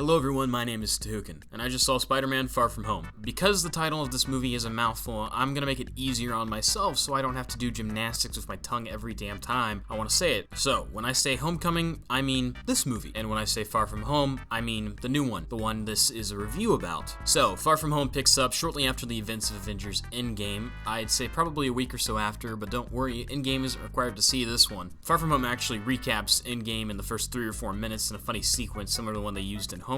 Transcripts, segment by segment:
Hello everyone, my name is Tahukan, and I just saw Spider-Man Far From Home. Because the title of this movie is a mouthful, I'm gonna make it easier on myself so I don't have to do gymnastics with my tongue every damn time I want to say it. So, when I say Homecoming, I mean this movie. And when I say Far From Home, I mean the new one, the one this is a review about. So, Far From Home picks up shortly after the events of Avengers Endgame. I'd say probably a week or so after, but don't worry, Endgame isn't required to see this one. Far From Home actually recaps Endgame in the first 3 or 4 minutes in a funny sequence similar to the one they used in Homecoming.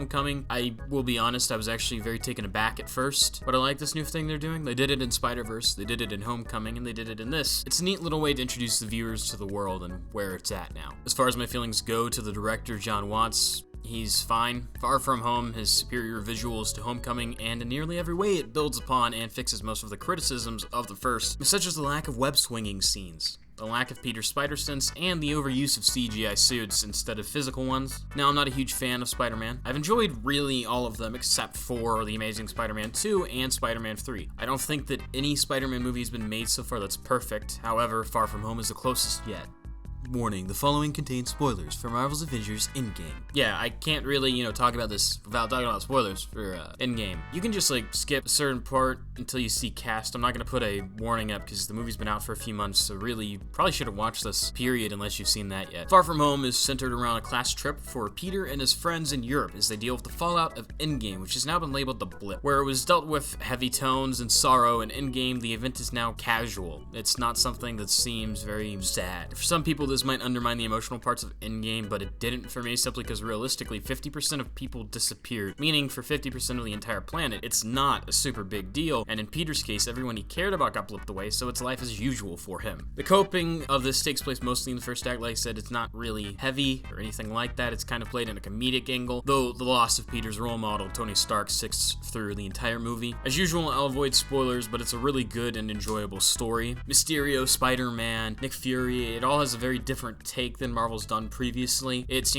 I will be honest, I was actually very taken aback at first, but I like this new thing they're doing. They did it in Spider-Verse, they did it in Homecoming, and they did it in this. It's a neat little way to introduce the viewers to the world and where it's at now. As far as my feelings go to the director, John Watts, he's fine. Far From Home has superior visuals to Homecoming, and in nearly every way it builds upon and fixes most of the criticisms of the first, such as the lack of web-swinging scenes, the lack of Peter's spider-sense, and the overuse of CGI suits instead of physical ones. Now, I'm not a huge fan of Spider-Man. I've enjoyed really all of them except for The Amazing Spider-Man 2 and Spider-Man 3. I don't think that any Spider-Man movie has been made so far that's perfect. However, Far From Home is the closest yet. Warning, the following contains spoilers for Marvel's Avengers Endgame. Yeah, I can't really, talk about this without talking about spoilers for Endgame. You can just, skip a certain part until you see cast. I'm not going to put a warning up because the movie's been out for a few months, so really, you probably shouldn't watch this, period, unless you've seen that yet. Far From Home is centered around a class trip for Peter and his friends in Europe as they deal with the fallout of Endgame, which has now been labeled the blip. Where it was dealt with heavy tones and sorrow, in Endgame, the event is now casual. It's not something that seems very sad. For some people, this might undermine the emotional parts of Endgame, but it didn't for me simply because realistically 50% of people disappeared, meaning for 50% of the entire planet, it's not a super big deal, and in Peter's case, everyone he cared about got blipped away, so it's life as usual for him. The coping of this takes place mostly in the first act. Like I said, it's not really heavy or anything like that. It's kind of played in a comedic angle, though the loss of Peter's role model, Tony Stark, sticks through the entire movie. As usual, I'll avoid spoilers, but it's a really good and enjoyable story. Mysterio, Spider-Man, Nick Fury, it all has a very different take than Marvel's done previously. It's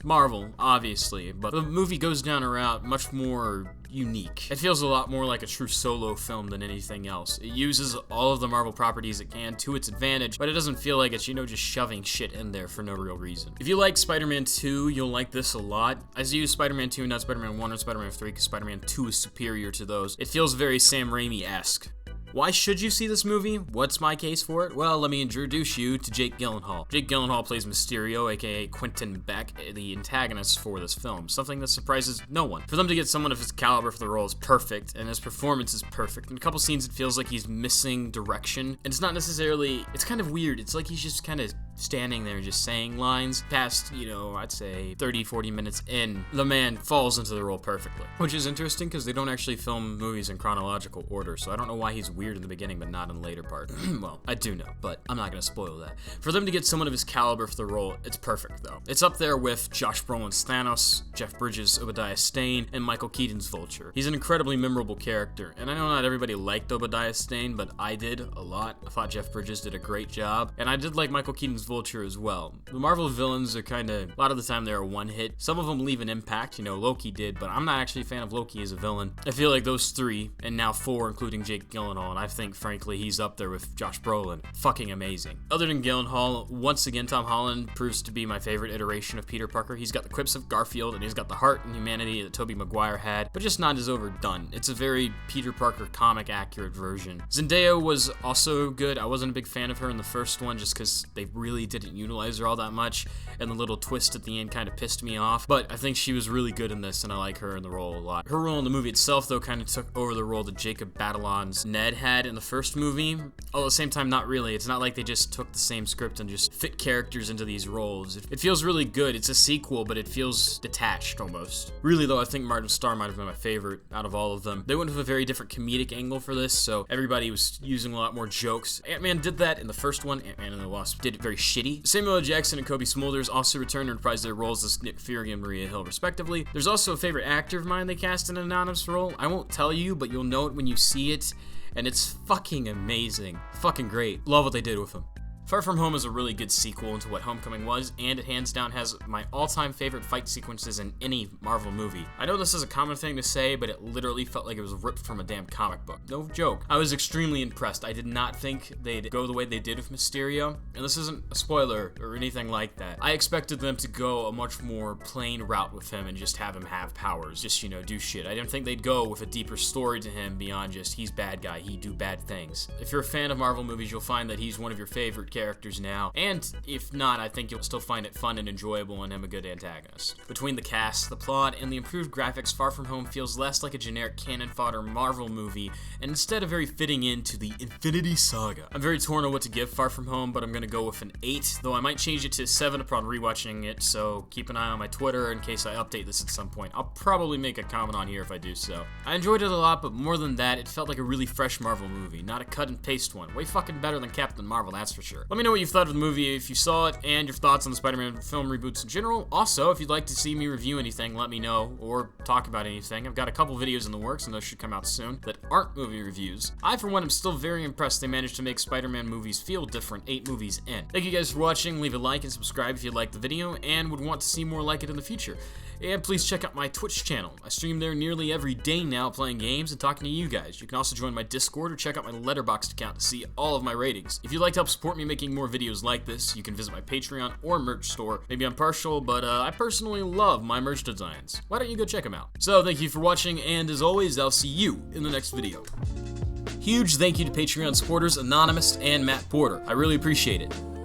Marvel, obviously, but the movie goes down a route much more unique. It feels a lot more like a true solo film than anything else. It uses all of the Marvel properties it can to its advantage, but it doesn't feel like it's, just shoving shit in there for no real reason. If you like Spider-Man 2, you'll like this a lot. I use Spider-Man 2, not Spider-Man 1 or Spider-Man 3, because Spider-Man 2 is superior to those. It feels very Sam Raimi-esque. Why should you see this movie? What's my case for it? Well, let me introduce you to Jake Gyllenhaal. Jake Gyllenhaal plays Mysterio, aka Quentin Beck, the antagonist for this film, something that surprises no one. For them to get someone of his caliber for the role is perfect, and his performance is perfect. In a couple scenes, it feels like he's missing direction, and it's not necessarily, it's kind of weird. It's like he's just kind of standing there just saying lines. Past, I'd say 30-40 minutes in, the man falls into the role perfectly. Which is interesting because they don't actually film movies in chronological order, so I don't know why he's weird in the beginning but not in the later part. Well, I do know, but I'm not gonna spoil that. For them to get someone of his caliber for the role, it's perfect though. It's up there with Josh Brolin's Thanos, Jeff Bridges' Obadiah Stane, and Michael Keaton's Vulture. He's an incredibly memorable character, and I know not everybody liked Obadiah Stane, but I did a lot. I thought Jeff Bridges did a great job, and I did like Michael Keaton's Vulture as well. The Marvel villains are a lot of the time they're a one-hit. Some of them leave an impact, Loki did, but I'm not actually a fan of Loki as a villain. I feel like those 3, and now 4, including Jake Gyllenhaal, and I think, frankly, he's up there with Josh Brolin. Fucking amazing. Other than Gyllenhaal, once again, Tom Holland proves to be my favorite iteration of Peter Parker. He's got the quips of Garfield, and he's got the heart and humanity that Tobey Maguire had, but just not as overdone. It's a very Peter Parker comic-accurate version. Zendaya was also good. I wasn't a big fan of her in the first one, just because they really didn't utilize her all that much, and the little twist at the end kind of pissed me off, but I think she was really good in this, and I like her in the role a lot. Her role in the movie itself, though, kind of took over the role that Jacob Batalon's Ned had in the first movie, although at the same time, not really. It's not like they just took the same script and just fit characters into these roles. It feels really good. It's a sequel, but it feels detached almost. Really, though, I think Martin Starr might have been my favorite out of all of them. They went with a very different comedic angle for this, so everybody was using a lot more jokes. Ant-Man did that in the first one. Ant-Man and the Wasp did it very shitty. Samuel L. Jackson and Kobe Smulders also returned and reprised their roles as Nick Fury and Maria Hill, respectively. There's also a favorite actor of mine they cast in an anonymous role. I won't tell you, but you'll know it when you see it, and it's fucking amazing. Fucking great. Love what they did with him. Far From Home is a really good sequel into what Homecoming was, and it hands down has my all-time favorite fight sequences in any Marvel movie. I know this is a common thing to say, but it literally felt like it was ripped from a damn comic book. No joke. I was extremely impressed. I did not think they'd go the way they did with Mysterio, and this isn't a spoiler or anything like that. I expected them to go a much more plain route with him and just have him have powers, just, you know, do shit. I didn't think they'd go with a deeper story to him beyond just he's bad guy, he do bad things. If you're a fan of Marvel movies, you'll find that he's one of your favorite characters now, and if not, I think you'll still find it fun and enjoyable and him a good antagonist. Between the cast, the plot, and the improved graphics, Far From Home feels less like a generic cannon fodder Marvel movie, and instead of very fitting into the Infinity Saga. I'm very torn on what to give Far From Home, but I'm gonna go with an 8, though I might change it to 7 upon rewatching it, so keep an eye on my Twitter in case I update this at some point. I'll probably make a comment on here if I do so. I enjoyed it a lot, but more than that, it felt like a really fresh Marvel movie, not a cut and paste one. Way fucking better than Captain Marvel, that's for sure. Let me know what you thought of the movie if you saw it, and your thoughts on the Spider-Man film reboots in general. Also, if you'd like to see me review anything, let me know, or talk about anything. I've got a couple videos in the works, and those should come out soon, that aren't movie reviews. I, for one, am still very impressed they managed to make Spider-Man movies feel different 8 movies in. Thank you guys for watching. Leave a like and subscribe if you liked the video, and would want to see more like it in the future. And please check out my Twitch channel. I stream there nearly every day now, playing games and talking to you guys. You can also join my Discord or check out my Letterboxd account to see all of my ratings. If you'd like to help support me making more videos like this, you can visit my Patreon or merch store. Maybe I'm partial, but I personally love my merch designs. Why don't you go check them out? So thank you for watching, and as always, I'll see you in the next video. Huge thank you to Patreon supporters Anonymous and Matt Porter. I really appreciate it.